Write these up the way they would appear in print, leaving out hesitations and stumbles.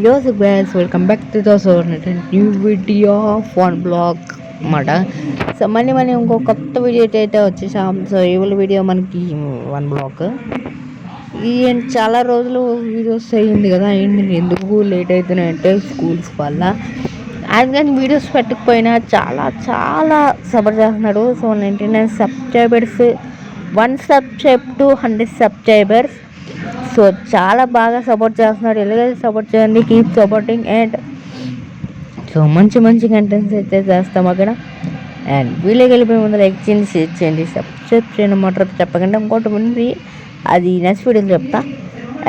Yo, so guys, welcome back to the show. New video of one blog మాట so మళ్ళీ ఇంకో కొత్త video అయితే వచ్చేసాం. సో ఈ వీడియో మనకి వన్ బ్లాక్ ఈ చాలా రోజులు వీడియోస్ అయ్యింది కదా. అయింది ఎందుకు లేట్ అవుతున్నాయంటే స్కూల్స్ వల్ల. అది కానీ వీడియోస్ పెట్టకపోయినా చాలా చాలా సపోర్ట్ చేస్తున్నాడు. So 99 subscribers, 1 subscribe to 100 subscribers. So చాలా బాగా సపోర్ట్ చేస్తున్నాడు. ఎలాగైతే సపోర్ట్ చేయండి, కీప్ సపోర్టింగ్. అండ్ సో మంచి మంచి కంటెంట్స్ అయితే చేస్తాం అక్కడ. అండ్ వీడియోకి వెళ్ళిపోయే ముందు లైక్ చేయండి, షేర్ చేయండి, సబ్స్క్రైబ్ చేయండి. మోటార్ చెప్పకండి, ఇంకోటి ఉంది అది నెక్స్ట్ వీడియోలో చెప్తా.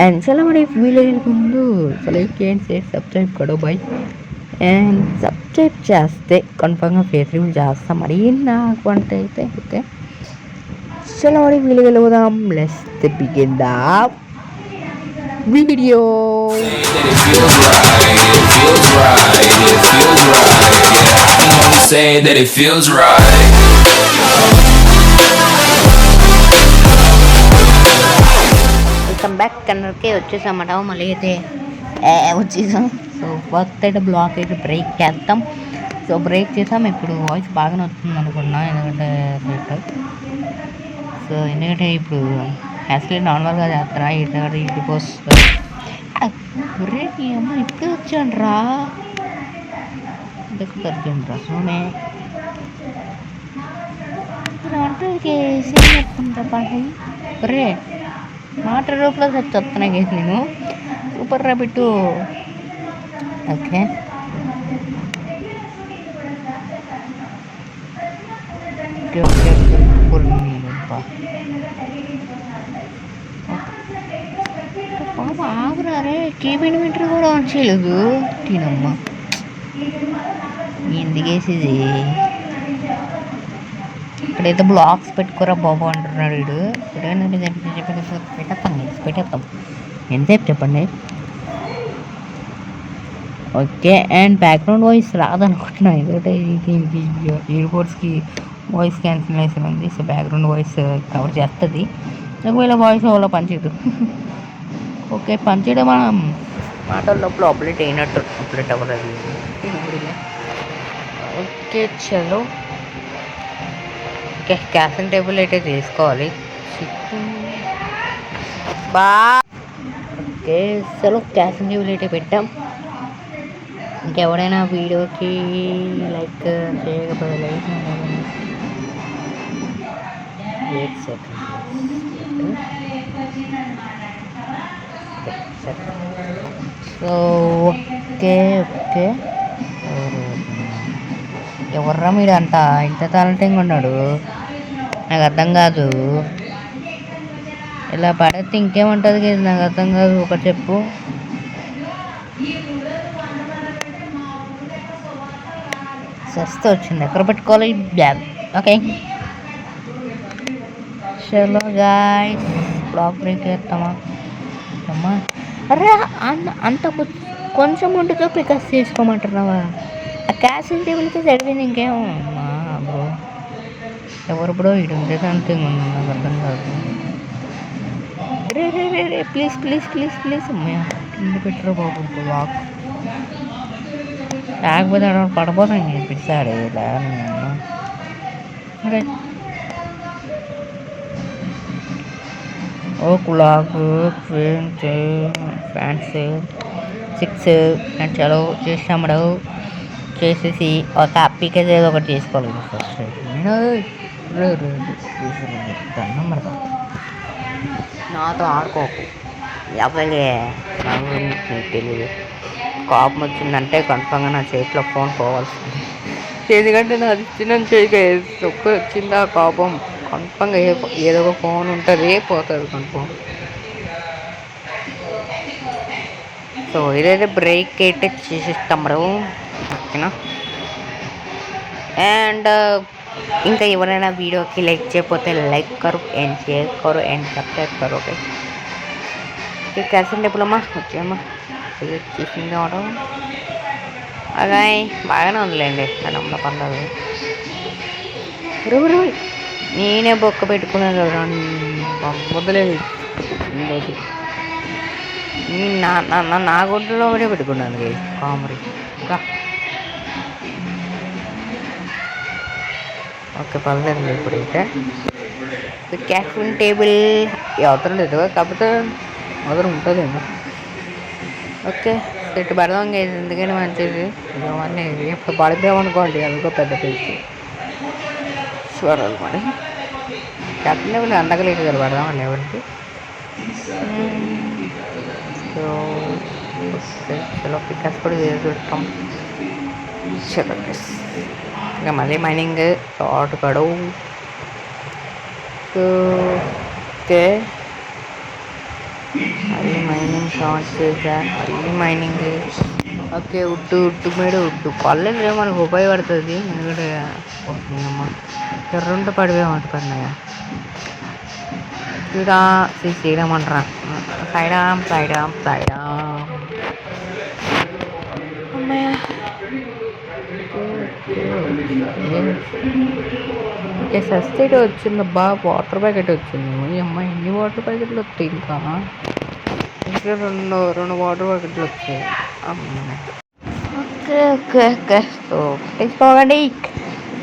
అండ్ చాలా మరి వీడియో వెళ్ళిపోయే ముందు లైక్ చేయండి, షేర్, సబ్స్క్రైబ్ కడో బాయ్. అండ్ సబ్స్క్రైబ్ చేస్తే కన్ఫర్మ్గా ఫేస్ రివ్యూ చేస్తాం. మరి నాకు అంటే అయితే ఓకే. చాలా మరి వీడియోకి వెళ్ళిపోదాం. Let's begin the video. Saying that it feels right. Welcome back. కన్నర్కి వచ్చేసామట. మళ్ళీ అయితే వచ్చేసాం. సో ఫస్ట్ అయితే బ్లాక్ అయితే బ్రేక్ చేస్తాం. సో బ్రేక్ చేసాం. ఇప్పుడు వాయిస్ బాగానే వస్తుంది అనుకున్నా, ఎందుకంటే ఎందుకంటే ఇప్పుడు యాక్చువల్లీ నార్మల్గా చేస్తారా ఎందుకంటే ఇంటికి వస్తుంది. రేపు అమ్మ ఇప్పుడే వచ్చాను రా, ఇంతకు తగ్గాను రా సోమే వంటకి చెప్పుకుంటా పాటి రే మాట రూపంలో చెప్తున్నా గేసి నేను సూపర్ రా బిట్టు. ఓకే ఓకే ఓకే పాప ఆగురా రే, కేబిన్ మీటర్ కూడా ఆన్ చేయలేదు. తినమ్మా ఎందుకేసేది. ఇప్పుడైతే బ్లాక్స్ పెట్టుకోరా బాబు అంటున్నాడు వీడు. పెట్టేస్తాం ఎంతసేపు చెప్పండి. ఓకే. అండ్ బ్యాక్గ్రౌండ్ వాయిస్ రాదనుకుంటున్నా, ఎందుకంటే దీనికి ఇయర్పోర్ట్స్కి వాయిస్ క్యాన్సిలేషన్ ఉంది. సో బ్యాక్గ్రౌండ్ వాయిస్ కవర్ చేస్తుంది. ఒకవేళ వాయిస్ అవ్వాలో పనిచేయదు. ఓకే పనిచేయడం మనం మాటల్లోపల అప్డేట్ అయినట్టు అప్డేట్ అవ్వలేదు. ఓకే చలో. ఓకే క్యాషింగ్ టేబుల్ అయితే తీసుకోవాలి బా. ఓకే చలో క్యాషింగ్ టేబుల్ అయితే పెట్టాం. ఇంకెవడైనా వీడియోకి లైక్ చేయకపోతే like weight second. So okay okay. ఎవర్రా మీరు అంతా ఇంత టాలెంటింగ్ ఉన్నాడు, నాకు అర్థం కాదు. ఇలా పడితే ఇంకేముంటుంది కదా, నాకు అర్థం కాదు. ఒకటి చెప్పు. సస్తే వచ్చింది, ఎక్కడ పెట్టుకోవాలి బ్యాగ్. ఓకే చలో గాయ్స్ బ్లాక్ బ్రేక్ చేస్తామా అమ్మా. అరే అంత కొంచెం ఉంటుందో పికప్ చేసుకోమంటున్నావా? ఆ క్యాషింగ్ టేబుల్కి సరిపోయింది ఇంకేమో. అమ్మా బ్రో ఎవరు బ్రో ఇటు ఉంటే సంథింగ్ ఉంది, నాకు అర్థం కాదు. రే రే రే రే ప్లీజ్ ప్లీజ్ ప్లీజ్ ప్లీజ్ అమ్మా కింద పెట్టరు బాబు బ్లాక్, లేకపోతే అక్కడ పడిపోతాను పిస్తాడు ఇలా. అరే ఓ క్లాక్ ఫ్యాన్స్ 6 అండ్ చలో చేసామడు. చేసేసి ఒక అప్పికైతే ఏదో ఒకటి చేసుకోవాలి ఫస్ట్. నెంబర్ నాతో ఆడుకోకు, లేకపోతే నాకు తెలియదు. కోపం వచ్చిందంటే కన్ఫర్మ్గా నా చేతిలో ఫోన్ పోవాల్సింది. ఎందుకంటే నాది చిన్న చేతికి ఒక్క వచ్చిందా కోపం కన్ఫర్మ్గా ఏదో ఒక ఫోన్ ఉంటుంది పోతుంది కన్ఫర్మ్. సో ఇదైతే బ్రేక్ అయితే చేసేస్తాం మనం ఓకేనా. అండ్ ఇంకా ఎవరైనా వీడియోకి లైక్ చేయకపోతే లైక్ కరు అండ్ షేర్ కరు అండ్ సబ్స్క్రైబ్ కరు. ఓకే క్యాల్సియం టేబుల్ వచ్చామ్మా చేసింది అవడం అగాయ్ బాగానే ఉందిలేండి, కనంలో పర్లేదు. నేనే బొక్క పెట్టుకున్నాను కదా వదిలేదు. నా గుడ్డలో ఒకటే పెట్టుకున్నాను కామెడీ. ఓకే పర్లేదు ఇప్పుడైతే క్యాఫిన్ టేబుల్ అవసరం లేదు కాకపోతే అవసరం ఉంటుందేమో. ఓకే సెట్ పెడదాం కదా ఎందుకంటే మంచిది ఇవన్నీ ఇప్పుడు పడిపోయామనుకోండి అదిగో పెద్ద పీస్ చూడాలి మరి. క్యాఫిన్ టేబుల్ అందకలేదు కదా పెడదామండి ఎవరికి. సో ఓకే చలో పికస్ కూడా చూస్తాం. చలో ఇంకా మళ్ళీ మైనింగ్ షార్ట్ కడు. ఓకే మళ్ళీ మైనింగ్ స్టార్ట్ చేసా. మళ్ళీ మైనింగ్. ఓకే ఉట్టు మీద ఉట్టు కాలేజ్ మనకు ఉపయోగపడుతుంది ఎందుకంటే అమ్మ ఎర్రంట పడిపోయామంట పడినాయా శ్రీరామ్ అంటారా సైడామ్ అమ్మాయ. ఓకే సస్టైట్ వచ్చింది వాటర్ ప్యాకెట్ వచ్చింది. ఈ అమ్మాయి ఎన్ని వాటర్ ప్యాకెట్లు వస్తాయి ఇంకా రెండు వాటర్ ప్యాకెట్లు వచ్చాయి. ఓకే ఓకే ఓకే సో తీసుకోకండి.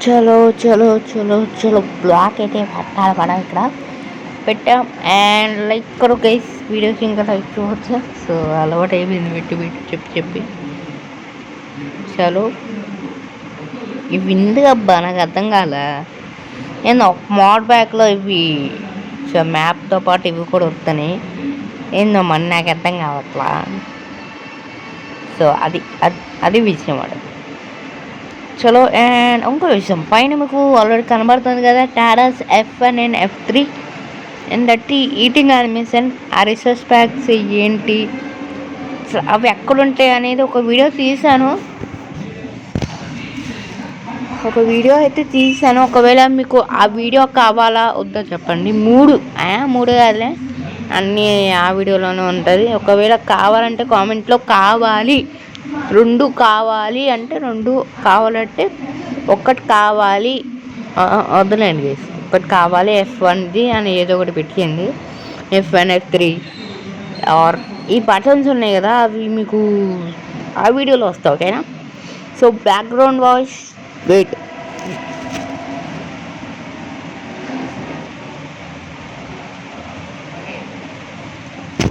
చలో చలో చలో చలో బ్లాక్ అయితే పెట్టాలి పడ ఇక్కడ పెట్టాం. అండ్ లైక్ కరో గైస్ వీడియోస్ ఇంకా లైక్ చూడవచ్చు. సో అలవాటు అయిపోయింది పెట్టి చెప్పి. చలో ఇవి ఎందుకు అబ్బా నాకు అర్థం కాల. నేను మోడ్ బ్యాక్లో ఇవి మ్యాప్తో పాటు ఇవి కూడా వస్తాయి ఏందో మరి నాకు అర్థం కావట్లా. సో అది విషయం వాడు. చలో అండ్ ఇంకో విషయం పైన మీకు ఆల్రెడీ కనబడుతుంది కదా Taurus F1 and F3 and దట్టి ఈటింగ్ యానిమేషన్ ఆ రిసోర్స్ ప్యాక్స్ ఏంటి అవి ఎక్కడుంటాయి అనేది ఒక వీడియో అయితే తీసాను. ఒకవేళ మీకు ఆ వీడియో కావాలా వద్దో చెప్పండి. మూడు కాదులే అన్నీ ఆ వీడియోలోనే ఉంటుంది. ఒకవేళ కావాలంటే కామెంట్లో రెండు కావాలి అంటే కావాలంటే ఒకటి కావాలి వద్దులేండి ఒకటి కావాలి F1ది అని ఏదో ఒకటి పెట్టింది. F1 F3 ఆర్ ఈ బటన్స్ ఉన్నాయి కదా అవి మీకు ఆ వీడియోలో వస్తాయి ఓకేనా. So background voice wait.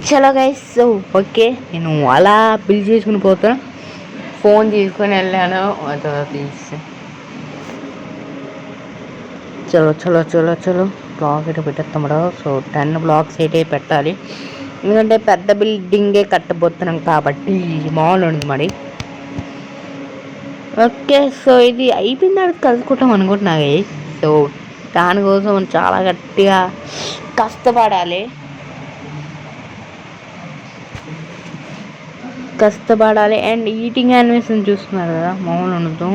చలో గైస్ సో ఓకే నేను అలా బిల్ చేసుకుని పోతాను. ఫోన్ తీసుకొని వెళ్ళాను తీసి చలో బ్లాక్ అయితే పెట్టేస్తాం. సో 10 బ్లాక్స్ అయితే పెట్టాలి ఎందుకంటే పెద్ద బిల్డింగే కట్టబోతున్నాం కాబట్టి మామూలు ఉంది మరి. ఓకే సో ఇది అయిపోయిన తర్వాత కలుసుకుంటాం అనుకుంటున్నా. సో దానికోసం మనం చాలా గట్టిగా కష్టపడాలి. అండ్ ఈటింగ్ యానిమేషన్ చూస్తున్నారు కదా మామూలు ఉండదు.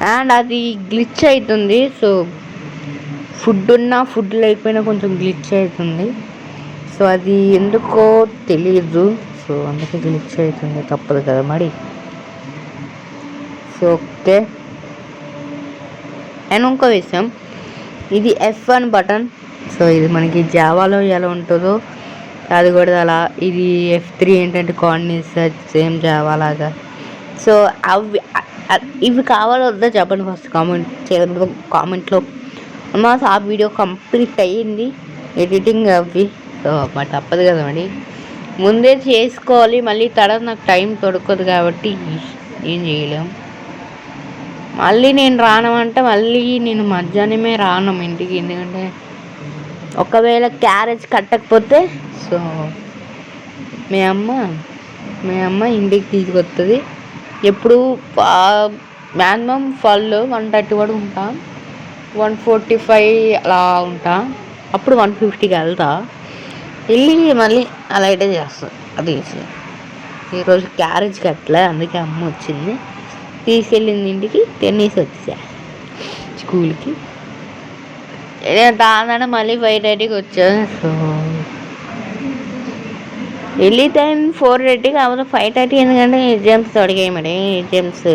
అండ్ అది గ్లిచ్ అవుతుంది. సో ఫుడ్ లేకపోయినా కొంచెం గ్లిచ్ అవుతుంది. సో అది ఎందుకో తెలియదు. సో అందుకే గ్లిచ్ అవుతుంది తప్పదు కదా మరి. సో ఓకే అండ్ ఇంకో విషయం ఇది F1 బటన్. సో ఇది మనకి జావాలో ఎలా ఉంటుందో అది కూడా అలా. ఇది F3 ఏంటంటే కోఆర్డినేట్స్ సేమ్ జావా లాగా. సో ఇవి కావాలో వద్దా చెప్పండి ఫస్ట్ కామెంట్లో. ఆ వీడియో కంప్లీట్ అయ్యింది ఎడిటింగ్ అవి. సో మరి తప్పదు కదా మరి ముందే చేసుకోవాలి. మళ్ళీ తర్వాత నాకు టైం దొరకదు కాబట్టి ఏం చేయలేం. మళ్ళీ నేను రానమంటే మళ్ళీ నేను మధ్యాహ్నమే రాను ఇంటికి ఎందుకంటే ఒకవేళ క్యారేజ్ కట్టకపోతే సో మీ అమ్మ ఇంటికి తీసుకొస్తుంది. ఎప్పుడు మ్యాక్సిమం 1:30 కూడా ఉంటా 1:45 అలా ఉంటా. అప్పుడు 1:50కి వెళ్ళి మళ్ళీ అలా అయితే చేస్తాను. అది ఈరోజు క్యారేజ్ కట్టలే అందుకే అమ్మ వచ్చింది తీసుకెళ్ళింది ఇంటికి తినేసి వచ్చేసా స్కూల్కి. దాని మళ్ళీ 5:30కి వచ్చాను. సో వెళ్ళి టైం 4:30 కాకపోతే 5:30 ఎందుకంటే ఎగ్జామ్స్ అడిగాయి మరి ఎగ్జామ్స్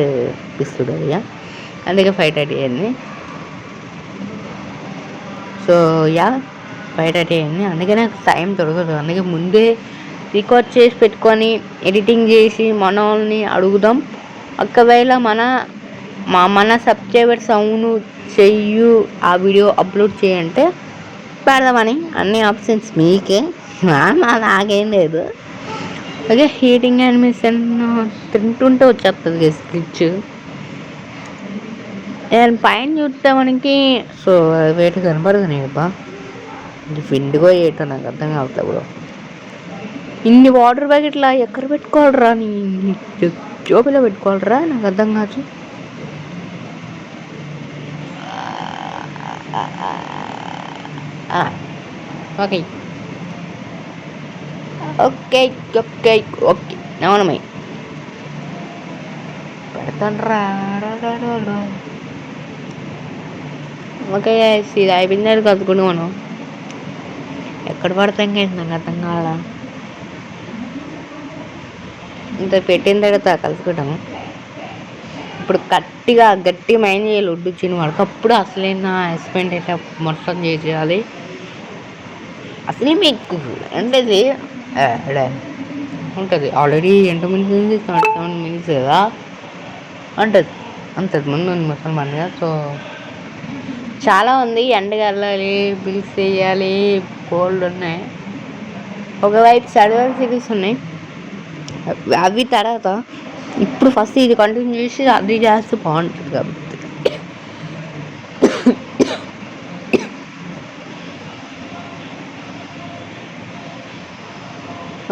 ఇస్తుడు అదిగా అందుకే 5:30 అయింది. సో 5:30 అయింది అందుకే నాకు టైం దొరకదు. అందుకే ముందే రికార్డ్ చేసి పెట్టుకొని ఎడిటింగ్ చేసి మన వాళ్ళని అడుగుదాం. ఒకవేళ మన సబ్స్క్రైబర్స్ అవును చెయ్యు ఆ వీడియో అప్లోడ్ చేయంటే పెడదామని. అన్ని ఆప్షన్స్ మీకే, నాకేం లేదు. ఓకే, హీటింగ్ యానిమేషన్ తింటుంటే వచ్చేస్తుంది స్విచ్. నేను పైన చూస్తే మనకి సో వేటి కనపడదు నేనబ్బా, ఫిండ్గా ఏటో నాకు అర్థం కావట్లేదు బ్రో. ఇన్ని వాటర్ ప్యాకెట్లా ఎక్కడ పెట్టుకోవాలరా, నీ జోబులో పెట్టుకోవాలరా, నాకు అర్థం కాదు. ఓకే ఓకే ఓకే ఓకే అవునమ్మాయి పెడతాను రా. ఓకే ఇది అయిపోయింది కలుపుకుంటూ మనం ఎక్కడ పడతాం కదా, నాకు అర్థం కావాలా. ఇంత పెట్టిన తర్వాత కలుపుకుంటాము. ఇప్పుడు గట్టి మైండ్ చేయాలి ఒడ్డు చిన్న వాడికి. అప్పుడు అసలైన హస్బెండ్ అయితే మొత్తం చేసేయాలి. అసలే మీకు అంటే ఉంటుంది ఆల్రెడీ ఎంత మినిట్స్ ఉంది, 7 minutes కదా ఉంటుంది. ముందు మొత్తం మనగా. సో చాలా ఉంది, ఎండకి వెళ్ళాలి, బిల్స్ వేయాలి, కోల్డ్ ఉన్నాయి. ఒకవైపు సర్వర్ సిరీస్ ఉన్నాయి, అవి తర్వాత ఇప్పుడు ఫస్ట్ ఇది కంటిన్యూ చేసి అది చేస్తే బాగుంటుంది కాబట్టి.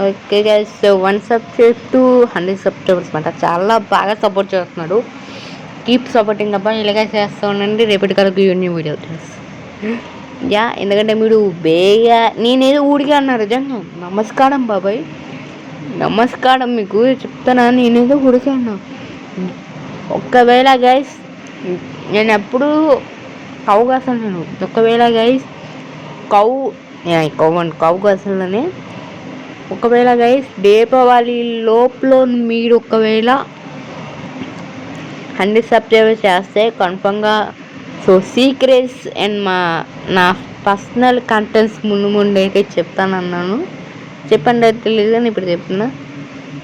Okay guys, so 1 subscribe to 100 subscribers అనమాట. చాలా బాగా సపోర్ట్ చేస్తున్నాడు. కీప్ సపోర్టింగ్ అబ్బా, ఇలాగే చేస్తూ ఉండండి. రేపటి కరకు న్యూ వీడియో యా. ఎందుకంటే మీరు నేనేదో ఊడిగా అన్నారు నిజంగా. నమస్కారం బాబాయ్, నమస్కారం మీకు చెప్తానా, నేనేదో ఊడిగా అన్నా. ఒకవేళ గైస్ నేను ఎప్పుడు కవు కాసాను, నేను ఒకవేళ గైస్ కవు కాసానే. ఒకవేళ గైస్ దీపావళి లోపల మీరు ఒకవేళ 100 subscribers చేస్తే కన్ఫర్మ్గా సో సీక్రెట్స్ అండ్ నా పర్సనల్ కంటెంట్స్ ముందు అయితే చెప్తానన్నాను. చెప్పండి అయితే తెలియదు కానీ ఇప్పుడు చెప్తున్నా.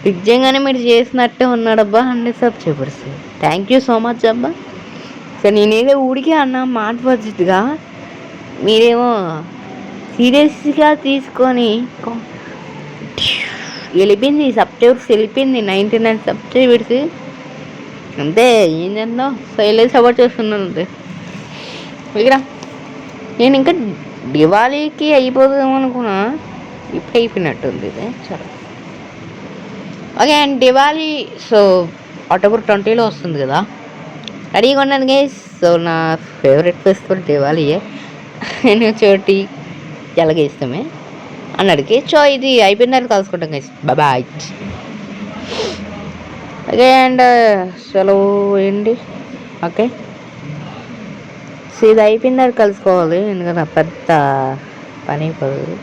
నిజంగానే మీరు చేసినట్టే ఉన్నాడబ్బా 100 subscribers. Thank you so much అబ్బా. సో నేనేదో ఊడికే అన్నా మాట పద్ధతిగా, మీరేమో సీరియస్గా తీసుకొని వెళ్ళిపోయింది. సబ్స్క్రైబర్స్ వెళ్ళిపోయింది 99 subscribers. అంతే, ఏం చేద్దాం, సైలెన్స్ సపోర్ట్ చేస్తున్నాను అంతే. ఇక్కడ నేను ఇంకా దివాళీకి అయిపోదాం అనుకున్నా, ఇప్పుడు అయిపోయినట్టుంది ఇది. సరే okay, and Diwali so October 20 వస్తుంది కదా, రెడీగా ఉన్నాను గైస్. సో నా ఫేవరెట్ ఫెస్టివల్ దివాళీయే. నేను చోటి ఎలాగ ఇష్టమే అన్నాడికి. సో ఇది అయిపోయిన తర్వాత కలుసుకుంటాం గైస్, బాయ్. ఓకే, అండ్ సెలవు ఏంటి. ఓకే, సో ఇది అయిపోయిన తర్వాత కలుసుకోవాలి, ఎందుకంటే పెద్ద పని అయిపోతుంది.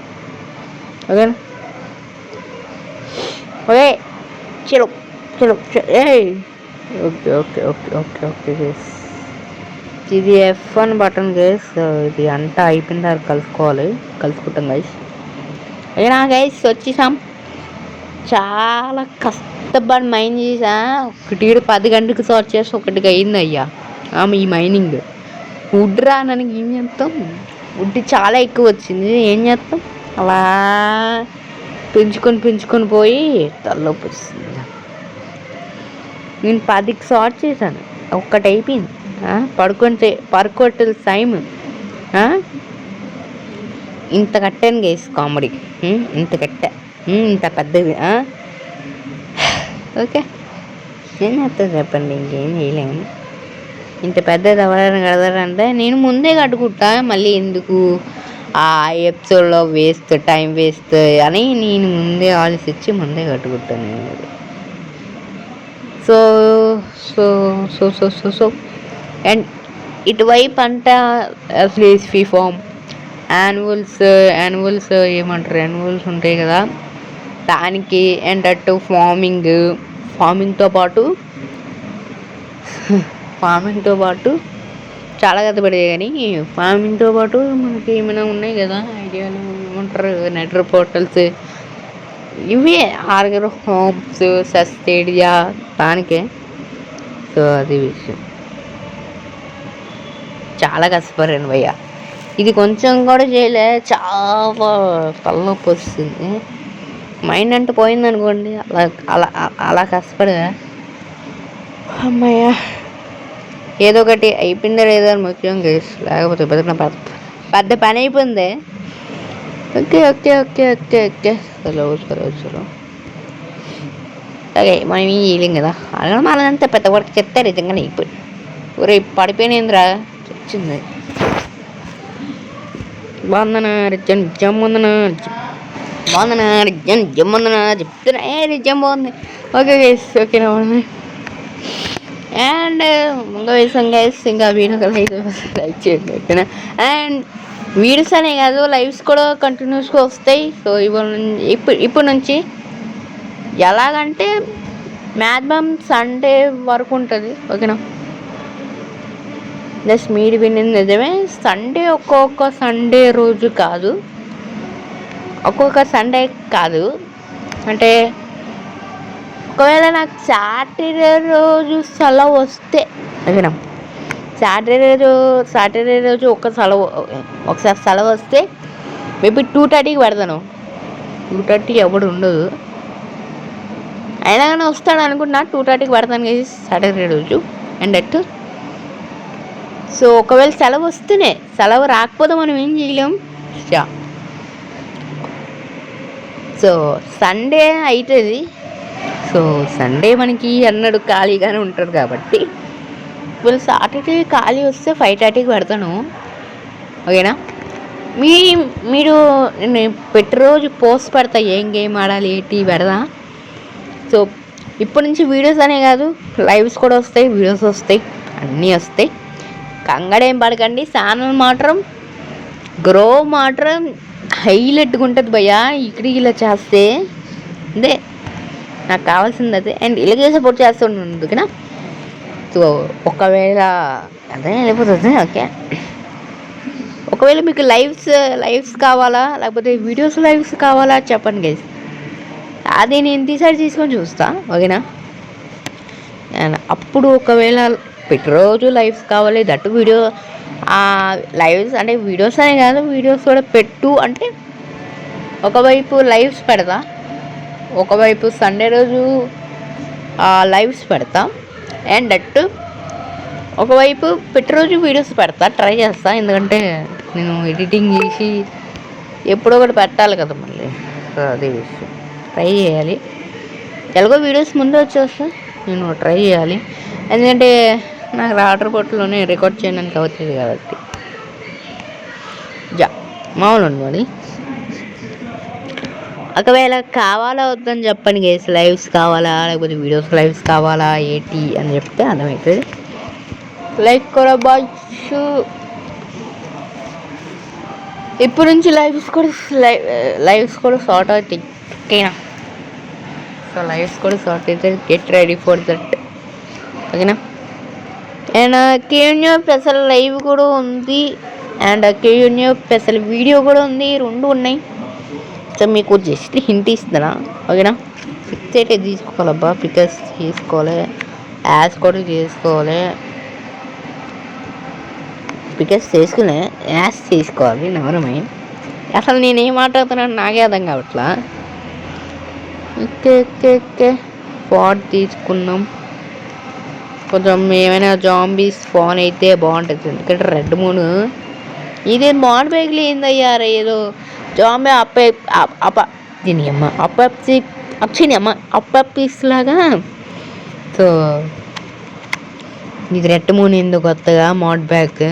ఓకేనా, ఓకే చలో చలో ఏ okay okay okay okay okay guys, ఇది F1 బటన్ గైస్. ఇది అంతా అయిపోయిన తర్వాత కలుసుకుంటాం గైస్. ఓకేనా గైస్, వచ్చేసాం. చాలా కష్టపడి మైన్ చేసా. 10 గంటలకు సార్ట్ చేసి 1కి అయింది అయ్యా ఈ మైనింగ్. వుడ్ రానడానికి ఏం చేస్తాం, వుడ్ చాలా ఎక్కువ వచ్చింది, ఏం చేస్తాం, అలా పెంచుకొని పోయి తలలోకి వస్తుంది. నేను 10కి సార్ట్ చేశాను, 1 అయిపోయింది. పడుకోవట్లేదు సైమ్. ఇంత కట్టాను గైస్, కామెడీ ఇంత ఇంత పెద్దది. ఓకే, ఏం చేస్తాను చెప్పండి, ఇంకేం చేయలేము. ఇంత పెద్దది ఎవరైనా కడతారంటే నేను ముందే కట్టుకుంటా, మళ్ళీ ఎందుకు ఆ ఎపిసోడ్లో టైం వేస్ట్ అని నేను ముందే ఆలోచించి ముందే కట్టుకుంటాను నేను. So so so so so so and ఇటువైపు అంట ఫ్రీ ఫామ్ యాన్యువల్స్ ఏమంటారు, యాన్యువల్స్ ఉంటాయి కదా దానికి. అండ్ అటు ఫార్మింగ్తో పాటు చాలా కథపడేది. కానీ ఫార్మింగ్తో పాటు మనకి ఏమైనా ఉన్నాయి కదా ఐడియాలు, ఏమంటారు నెట్వర్క్ పోర్టల్స్, ఇవి ఆర్గర్ హోమ్స్ సస్టేడియా దానికే. సో అది విషయం. చాలా కష్టపడాను భయ్య. ఇది కొంచెం కూడా చేయలే, చాలా తలనొప్పి వస్తుంది. మైండ్ అంటే పోయింది అనుకోండి, అలా అలా అలా కష్టపడా. అమ్మయ్య ఏదో ఒకటి అయిపోయిందా లేదా అని ముఖ్యం గైస్, లేకపోతే పెద్ద పని అయిపోయింది. Okay okay okay okay okay చలో చలో చలో. ఓకే మనం ఏం చేయలేం కదా, అలా మనదంతా పెద్ద వరకు చెప్తారు నిజంగానే. ఇప్పుడు ఊరే పడిపోయినేంద్రా వచ్చింది. బాగుందనా రిజన్ జమ్ముందనా, బాగుందనా రిజన్ జమ్ముందనా చెప్తున్నా. రిజన్ బాగుంది. ఓకే గైస్ ఓకేనా బాగుంది. అండ్ ఇంకా వేసాం గైస్, ఇంకా వీడియో లైక్ చేయండి ఓకేనా. అండ్ వీడియోస్ అనే కాదు, లైవ్స్ కూడా కంటిన్యూస్గా వస్తాయి. సో ఇప్పుడు నుంచి ఎలాగంటే మ్యాక్సిమం సండే వరకు ఉంటుంది ఓకేనా. జస్ట్ మీరు వినింది నిజమే, సండే ఒక్కొక్క సండే రోజు కాదు, ఒక్కొక్క సండే కాదు. అంటే ఒకవేళ నాకు సాటర్డే రోజు సెలవు వస్తే ఓకేనా, సాటర్డే రోజు ఒకసారి సెలవు వస్తే మేబీ 2:30కి పెడతాను. 2:30 ఎవడు ఉండదు, అయినా కానీ వస్తాడు అనుకుంటున్నా. 2:30కి పెడతాను కదా సాటర్డే రోజు. అండ్ అట్ సో ఒకవేళ సెలవు వస్తేనే, సెలవు రాకపోతే మనం ఏం చేయలేం. సో సండే అవుతుంది. సో సండే మనకి అన్నాడు ఖాళీగానే ఉంటారు కాబట్టి, వీళ్ళు సాటర్డే ఖాళీ వస్తే 5:30కి పెడతాను ఓకేనా. మీరు నేను ప్రతిరోజు పోస్ట్ పెడతా, ఏం గేమ్ ఆడాలి ఏంటి పెడతా. సో ఇప్పటి నుంచి వీడియోస్ అనే కాదు, లైవ్స్ కూడా వస్తాయి, వీడియోస్ వస్తాయి, అన్నీ వస్తాయి. కంగాడేం పడకండి. ఛానల్ మాత్రం గ్రో మాత్రం హైలైట్గా ఉంటుంది భయ్యా. ఇక్కడికి ఇలా చేస్తే అదే నాకు కావాల్సింది అదే. అండ్ ఇలాగే సపోర్ట్ చేస్తుండదు ఓకేనా. సో ఒకవేళ అదే వెళ్ళిపోతుంది ఓకే. ఒకవేళ మీకు లైవ్స్ కావాలా లేకపోతే వీడియోస్ లైవ్స్ కావాలా చెప్పండి గైస్, అది నేను డిసైడ్ చేసుకొని చూస్తా ఓకేనా. అండ్ అప్పుడు ఒకవేళ ప్రతిరోజు లైవ్స్ కావాలి, దట్టు వీడియో లైవ్స్ అంటే వీడియోస్ అనే కాదు, వీడియోస్ కూడా పెట్టు అంటే ఒకవైపు లైవ్స్ పెడతా, ఒకవైపు సండే రోజు లైవ్స్ పెడతా. అండ్ దట్టు ఒకవైపు ప్రతిరోజు వీడియోస్ పెడతా, ట్రై చేస్తా. ఎందుకంటే నేను ఎడిటింగ్ చేసి ఎప్పుడో ఒకటి పెట్టాలి కదా మళ్ళీ. సో అదే విషయం, ట్రై చేయాలి. ఎలాగో వీడియోస్ ముందు వచ్చేస్తా, నేను ట్రై చేయాలి. ఎందుకంటే నాకు రాటర్ బొట్టులోనే రికార్డ్ చేయడానికి అవుతుంది కాబట్టి మామూలు మరి. ఒకవేళ కావాలా వద్దని చెప్పండి గైస్, లైవ్స్ కావాలా లేకపోతే వీడియోస్ లైవ్స్ కావాలా ఏంటి అని చెప్తే అర్థమవుతుంది. లైక్ కూడా బాయ్స్ ఇప్పుడు నుంచి లైవ్స్ కూడా షార్ట్ అవుతాయి ఓకేనా. సో లైవ్స్ కూడా షార్ట్ అవుతాయి, గెట్ రెడీ ఫర్ దట్ ఓకేనా. అండ్ కేఎన్యూ స్పెషల్ లైవ్ కూడా ఉంది, అండ్ కేఎన్యూ స్పెషల్ వీడియో కూడా ఉంది, రెండు ఉన్నాయి. సో మీకు జస్ట్ హింట్ ఇస్తున్నా ఓకేనా. ఫిక్స్ అయితే తీసుకోవాలబ్బా, పిక్చర్స్ తీసుకోవాలి, యాడ్స్ కూడా చేసుకోవాలి. పిక్చర్స్ చేసుకునే యాడ్స్ తీసుకోవాలి, నెవర్ మైండ్. అసలు నేనేం మాట్లాడుతున్నాను నాకే అర్థం కావట్లా. ఓకే ఓకే ఓకే స్పాట్ తీసుకున్నాం. కొంచెం ఏమైనా జాంబీస్ ఫోన్ అయితే బాగుంటుంది, ఎందుకంటే రెడ్ మూన్ ఇదే మాడ్ బైక్లు ఏందయ్యా ఏదో జాంబీ దీని అమ్మ వచ్చింది అమ్మ అప్పీస్ లాగా. సో ఇది రెడ్ మూన్ ఎందుకు కొత్తగా మాడ్ బ్యాగ్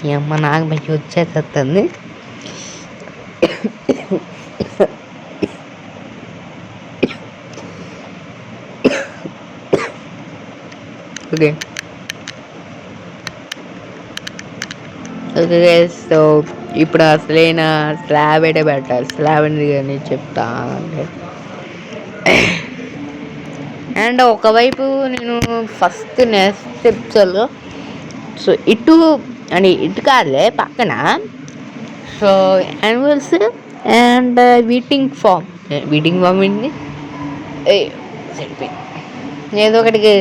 ఈ అమ్మ నాకు మంచి వచ్చేస్తుంది. Okay okay guys. సో ఇప్పుడు అసలైన స్లాబ్ అయితే పెట్టాలి. స్లాబ్ అనేది కానీ చెప్తా అంటే, అండ్ ఒకవైపు నేను ఫస్ట్ నెక్స్ట్ ఎపిసోడ్లో సో ఇటు కాదులే పక్కన సో యానిమల్స్ అండ్ వీటింగ్ ఫామ్ మీటింగ్ పంపింది సరిపోయింది. ఏదో ఒకటికి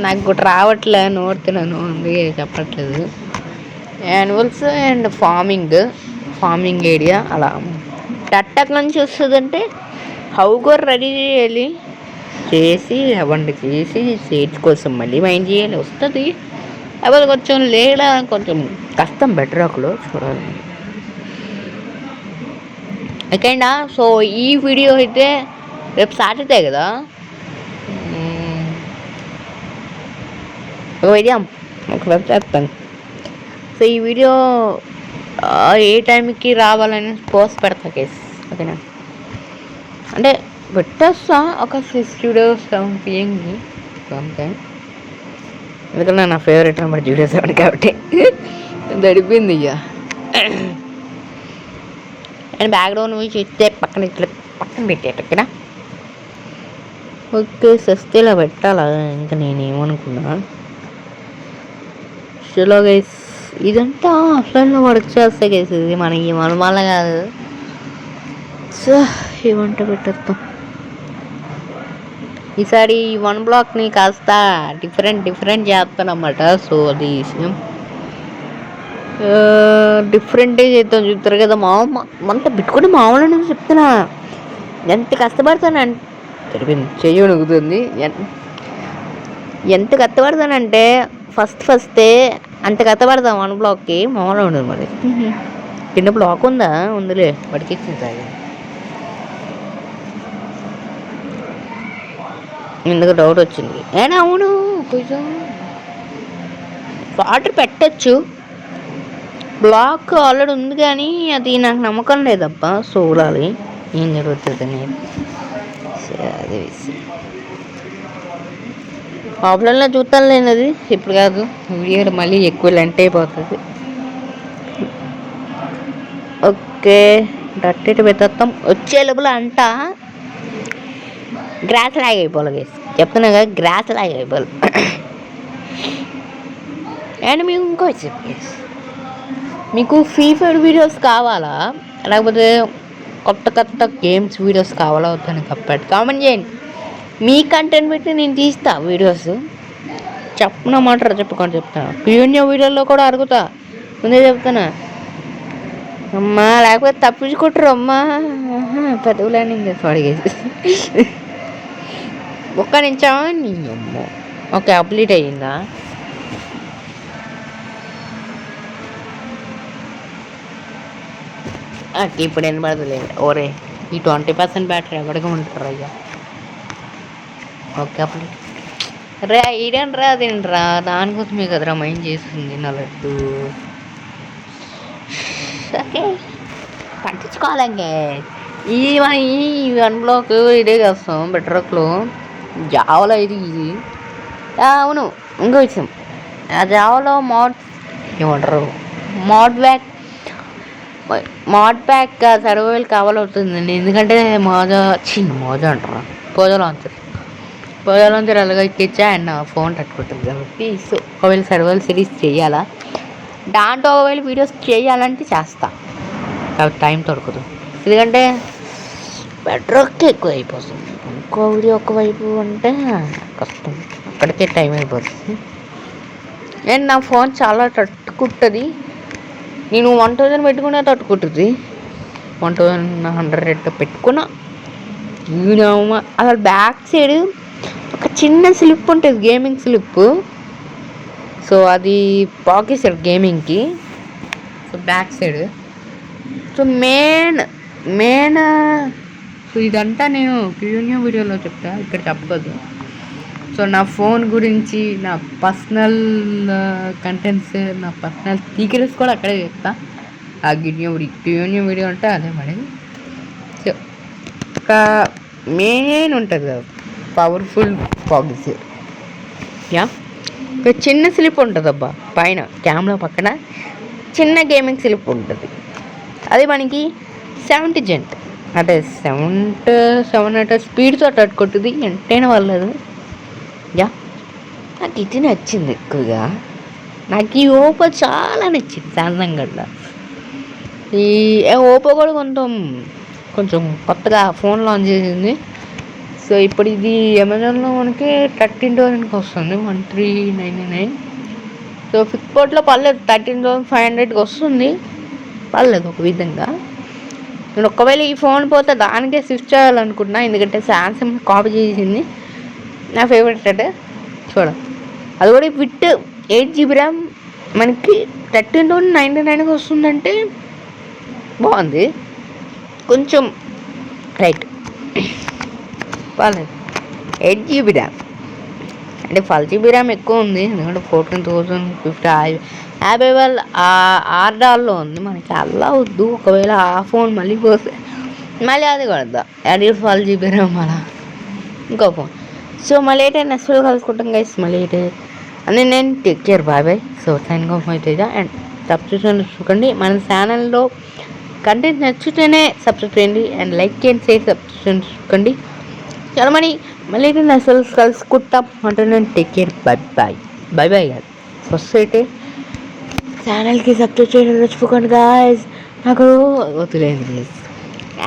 నాకు కూడా రావట్లే నోడుతున్నాను అందుకే చెప్పట్లేదు. యాన్యువల్స్ అండ్ ఫార్మింగ్ ఏరియా అలా టట్టక్ నుంచి వస్తుందంటే హౌ కూడా రెడీ చేయాలి, చేసి వంట చేసి సేట్స్ కోసం మళ్ళీ మైండ్ చేయాలి వస్తుంది. లేకపోతే కొంచెం లేదా కొంచెం కష్టం బెటర్ ఒకలో చూడాలి. ఓకేనా. సో ఈ వీడియో అయితే రేపు సాటర్డే కదా, ఒక వెబ్ చేస్తాను. సో ఈ వీడియో ఏ టైంకి రావాలని పోస్ట్ పెడతా కేస్. ఓకేనా, అంటే పెట్టేస్తా ఒక 6 days 7 PM అంతే. ఎందుకంటే నా ఫేవరెట్ నెంబర్ Julius 7 కాబట్టి గడిపింది ఇక. అండ్ బ్యాక్గ్రౌండ్ నుంచి ఇస్తే పక్కన పెట్టేట. ఓకేనా. ఓకే సస్తే ఇలా పెట్టాలా ఇంకా నేనేమనుకున్నా. చలో గైస్, ఇదంతా ఆఫ్లైన్లో వర్క్ చేస్తే గైస్ ఇది మనకి మన కాదు. సో ఏమంట పెట్టేస్తాం ఈసారి 1 blockని కాస్త డిఫరెంట్ చేస్తానమాట. సో అది డిఫరెంటే చేద్దాం. చూస్తారు కదా అంత పెట్టుకుని మామూలు చెప్తున్నా. ఎంత కష్టపడతానంటే చెయ్యి వణుకుతుంది. ఎంత కష్టపడతానంటే ఫస్టే అంత కష్టపడతాం 1 blockకి మామూలుగా ఉండదు. మరి చిన్న బ్లాక్ ఉందిలే పడికిచ్చింది సార్. ఎందుకు డౌట్ వచ్చింది. అవును కొంచెం వాటర్ పెట్టచ్చు. బ్లాక్ ఆల్రెడీ ఉంది కానీ అది నాకు నమ్మకం లేదబ్బా. చూడాలి ఏం జరుగుతుంది అనేది. అదే ఆఫ్లైన్లో చూస్తాను లేనిది ఇప్పుడు కాదు. వీడియో మళ్ళీ ఎక్కువ లెంత్ అయిపోతుంది. ఓకే డట్టెట్ పెట్టేస్తాం. వచ్చే లోపల అంట గ్రాస్ లాగ్ అయిపోవాలి గైస్. చెప్తున్నా కదా గ్రాస్ లాగ్ అయిపోవాలి. అండ్ మీకు ఇంకో చెప్పేసి మీకు ఫ్రీ ఫైర్ వీడియోస్ కావాలా లేకపోతే కొత్త గేమ్స్ వీడియోస్ కావాలా వద్దని కామెంట్ చేయండి. మీ కంటెంట్ పెట్టి నేను తీస్తా వీడియోస్. చెప్పుకోండి చెప్తాను. ప్యూన్యో వీడియోలో కూడా అడుగుతా ముందే చెప్తాను అమ్మా. లేకపోతే తప్పించుకుంటారు అమ్మా. పెద్దవులని అడిగేసి ఒక్క నిమిషం నీ అమ్మ. ఓకే అప్లీట్ అయ్యిందా. ఇప్పుడు ఎన్ని పడుతుంది ఓరే. ఈ 20% బ్యాటరీ ఎవరిగా ఉంటారు అయ్యా. ఓకే అప్లీట్ రే ఇదేంట్రా అదేంట్రా దానికోసమే కదరా మైండ్ చేస్తుంది నా లడ్డు. ఓకే పట్టించుకోవాలంటే ఈ 1 block ఇదే చేస్తాం బెటర్లో. జావలో ఇది ఈజీ. అవును ఇంకో విషయం, ఆ జావలో ఏమంటారు మోడ్ ప్యాక్ సర్వైవల్ కావాలవుతుందండి. ఎందుకంటే మోజా అంటారా పోజా లాంచర్ అలాగా ఎక్కిచ్చా అండ్ ఫోన్ తట్టుకుంటుంది కాబట్టి. సో ఒకవేళ సర్వైవల్ సిరీస్ చేయాలా దాంట్లో ఒకవేళ వీడియోస్ చేయాలంటే చేస్తా. కాబట్టి టైం దొరకదు. ఎందుకంటే బెటర్కి ఎక్కువ అయిపోతుంది. ఇంకో వీడియో ఒకవైపు అంటే కష్టం, అక్కడికే టైం అయిపోతుంది. అండ్ నా ఫోన్ చాలా తట్టుకుంటుంది. నేను 1000 పెట్టుకున్నా తట్టుకుంటుంది. 1100 పెట్టుకున్నా. అసలు బ్యాక్ సైడ్ ఒక చిన్న స్లిప్ ఉంటుంది, గేమింగ్ స్లిప్. సో అది పాకిస్తాడు గేమింగ్కి. So back side so main so ఇదంతా నేను ప్రీమియం వీడియోలో చెప్తా, ఇక్కడ చెప్పదు. సో నా ఫోన్ గురించి, నా పర్సనల్ కంటెంట్స్, నా పర్సనల్ సీక్రెట్స్ కూడా అక్కడే చెప్తా. ఆ ప్రీమియం వీడియో అంటే అదే మరి. సో ఒక మెయిన్ ఉంటుంది కదా పవర్ఫుల్ పాలసీ. ఒక చిన్న స్లిప్ ఉంటుంది అబ్బా పైన కెమెరా పక్కన చిన్న గేమింగ్ స్లిప్ ఉంటుంది. అది మనకి 70 Gen అంటే 700 స్పీడ్తో తట్టుకుంటుంది. ఎంతైనా వాళ్ళదు. నాకు ఇది నచ్చింది ఎక్కువగా. నాకు ఈ ఓపో చాలా నచ్చింది. సామ్సంగ్ గడ్డ ఈ ఓపో కూడా కొంచెం కొత్తగా ఫోన్ లాంచ్ చేసింది. సో ఇప్పుడు ఇది అమెజాన్లో మనకి 13,000కి వస్తుంది, 1399. సో ఫ్లిప్కార్ట్లో పర్లేదు 13,500కి వస్తుంది, పర్లేదు ఒక విధంగా. నేను ఒకవేళ ఈ ఫోన్ పోతే దానికే స్విచ్ చేయాలనుకుంటున్నా, ఎందుకంటే శాంసంగ్ కాపీ చేసింది నా ఫేవరెట్ అంటే చూడ. అది కూడా విత్ 8GB ర్యామ్ మనకి 13,099కి వస్తుందంటే బాగుంది. కొంచెం రైట్ పర్లేదు. 8GB ర్యామ్ అంటే 12GB ర్యామ్ ఎక్కువ ఉంది, ఎందుకంటే 14,050 50,000 $6 ఉంది. మనకి అలా వద్దు. ఒకవేళ ఆ ఫోన్ మళ్ళీ పోతే మళ్ళీ అది కొడద్దా, అది 12GB ర్యామ్ అలా ఇంకో ఫోన్. సో మళ్ళీ అయితే నెక్స్ట్ కలుసుకుంటాం గైస్. మళ్ళీ అయితే అని నేను take care, bye bye. So sign off అయితే అండ్ సబ్స్క్రిప్షన్ చూడండి. మన ఛానల్లో కంటెంట్ నచ్చితేనే సబ్స్క్రైబ్ చేయండి అండ్ లైక్ చేయండి, షేర్, సబ్స్క్రిప్షన్ చూడండి. చాలా మళ్ళీ అయితే నెక్స్ట్ కలుసుకుంటాం అంటే నేను take care, bye bye. Bye bye కాదు, ఫస్ట్ అయితే ఛానల్కి సబ్స్క్రైబ్ చేయడం మర్చిపోకండి గాయస్. నాకు వదిలేదు గైస్,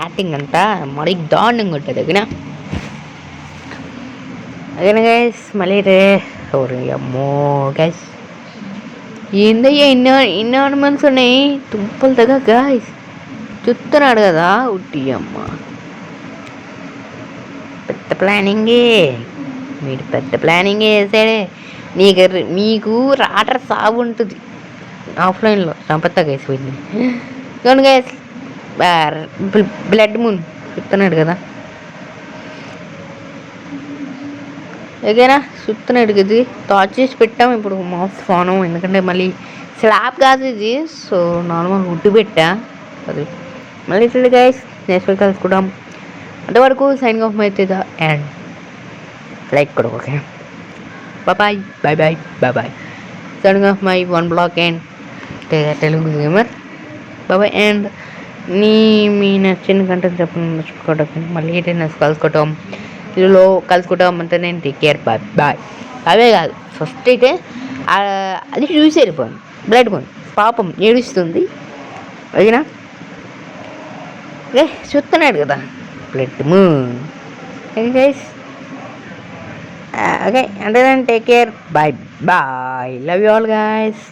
యాక్టింగ్ అంతా మరీ దారుణంగా ఉంటుంది ఓకేనా. అదేనా గైస్, మళ్ళీ అయితే అమ్మో గైస్ ఏందయ్యా ఇన్ని ఆర్నమెంట్స్ ఉన్నాయి తుంపలు తగ్గ గాయస్. చూస్తున్నాడు కదా ఉట్టి అమ్మ, పెద్ద ప్లానింగే మీరు, పెద్ద ప్లానింగే వేసాడే. మీకు రాటర్ సాగు ఉంటుంది ఆఫ్లైన్లో, సంపత్త గైస్ పోయింది చూడండి గైస్. బ్లడ్ మూన్ చెప్తున్నాడు కదా, ఓకేనా. చూస్తున్నాడు కదా, టార్చ్ చేసి పెట్టాం ఇప్పుడు మౌస్ ఫోను, ఎందుకంటే మళ్ళీ స్లాబ్ కాదు ఇది, సో నార్మల్ వుడ్ పెట్టా అది. మళ్ళీ చూడండి గైస్, నెక్స్ట్ కలుసుకుంటాం. అంతవరకు సైన్ ఆఫ్ అవుతుందా అండ్ లైక్ కూడా okay. Bye bye bye bye bye. Signing off my one block and Telugu gamer. Bye and మీ నచ్చిన కంటెంట్ చెప్పండి మర్చిపోవడం. మళ్ళీ అయితే నెక్స్ట్ కలుసుకోవటం, ఇందులో కలుసుకుంటాం అంటే నేను టేక్ కేర్, బాయ్ బాయ్. అవే కాదు, ఫస్ట్ అయితే అది చూసి వెళ్ళిపోను, బ్లడ్ మూన్ పాపం ఏడుస్తుంది ఓకేనా. ఓకే చూస్తున్నాడు కదా blood moon. Okay guys, okay అంటే నేను take care, bye bye, love you all guys.